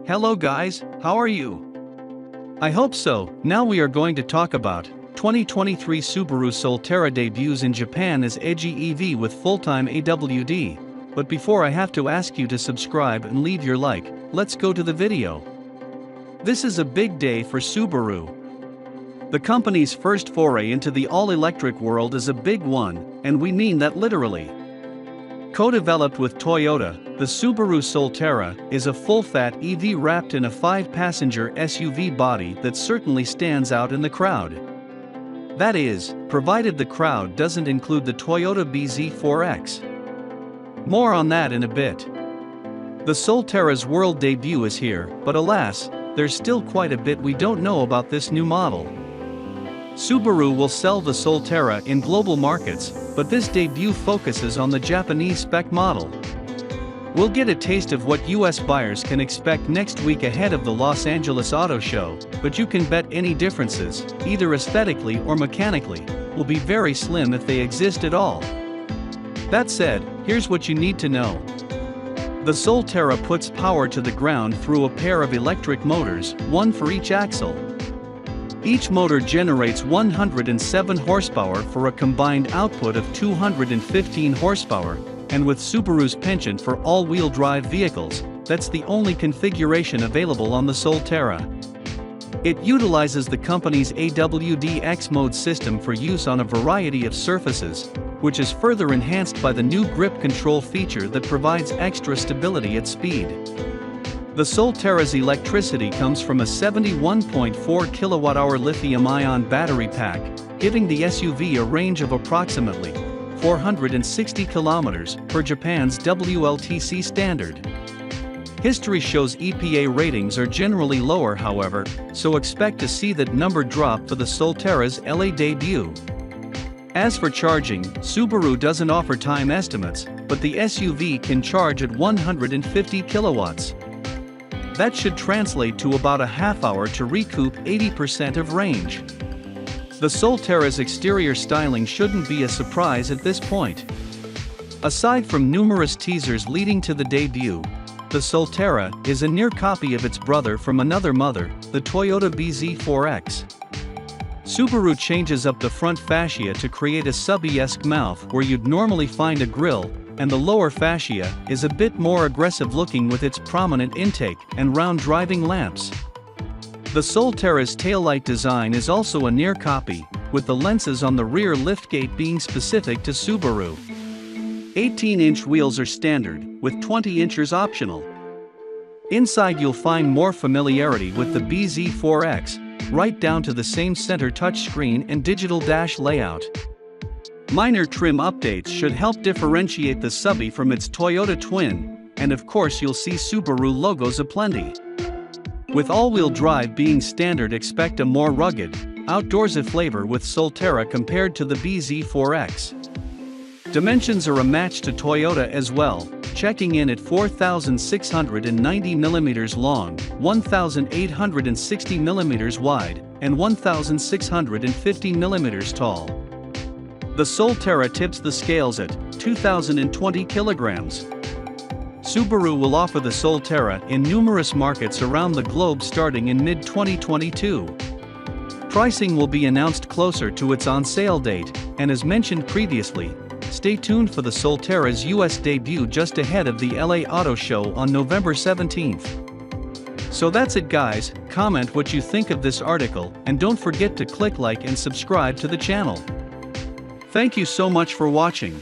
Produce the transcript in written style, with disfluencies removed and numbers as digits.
Hello guys, how are you? I hope so. Now we are going to talk about 2023 Subaru Solterra debuts in Japan as Edgy EV with full-time AWD. But before I have to ask you to subscribe and leave your like, let's go to the video. This is a big day for Subaru. The company's first foray into the all-electric world is a big one, and we mean that literally. Co-developed with Toyota, the Subaru Solterra is a full-fat EV wrapped in a 5-passenger SUV body that certainly stands out in the crowd. That is, provided the crowd doesn't include the Toyota bZ4X. More on that in a bit. The Solterra's world debut is here, but alas, there's still quite a bit we don't know about this new model. Subaru will sell the Solterra in global markets, but this debut focuses on the Japanese spec model. We'll get a taste of what US buyers can expect next week ahead of the Los Angeles Auto Show, but you can bet any differences, either aesthetically or mechanically, will be very slim if they exist at all. That said, here's what you need to know. The Solterra puts power to the ground through a pair of electric motors, one for each axle. Each motor generates 107 horsepower for a combined output of 215 horsepower, and with Subaru's penchant for all-wheel drive vehicles, that's the only configuration available on the Solterra. It utilizes the company's AWD X-Mode system for use on a variety of surfaces, which is further enhanced by the new grip control feature that provides extra stability at speed. The Solterra's electricity comes from a 71.4 kWh lithium-ion battery pack, giving the SUV a range of approximately 460 km per Japan's WLTC standard. History shows EPA ratings are generally lower, however, so expect to see that number drop for the Solterra's LA debut. As for charging, Subaru doesn't offer time estimates, but the SUV can charge at 150 kilowatts. That should translate to about a half hour to recoup 80% of range. The Solterra's exterior styling shouldn't be a surprise at this point. Aside from numerous teasers leading to the debut, the Solterra is a near copy of its brother from another mother, the Toyota bZ4X. Subaru changes up the front fascia to create a subby-esque mouth where you'd normally find a grille, and the lower fascia is a bit more aggressive looking with its prominent intake and round driving lamps. The Solterra's taillight design is also a near copy, with the lenses on the rear liftgate being specific to Subaru. 18-inch wheels are standard, with 20 inches optional. Inside you'll find more familiarity with the bZ4X, right down to the same center touchscreen and digital dash layout. Minor trim updates should help differentiate the subby from its Toyota twin, and of course you'll see Subaru logos aplenty. With all-wheel drive being standard, expect a more rugged, outdoorsy flavor with Solterra compared to the bZ4X. Dimensions are a match to Toyota as well, checking in at 4,690 mm long, 1,860 mm wide, and 1,650 mm tall. The Solterra tips the scales at 2,020 kilograms. Subaru will offer the Solterra in numerous markets around the globe starting in mid-2022. Pricing will be announced closer to its on-sale date, and as mentioned previously, stay tuned for the Solterra's US debut just ahead of the LA Auto Show on November 17th. So that's it guys, comment what you think of this article, and don't forget to click like and subscribe to the channel. Thank you so much for watching.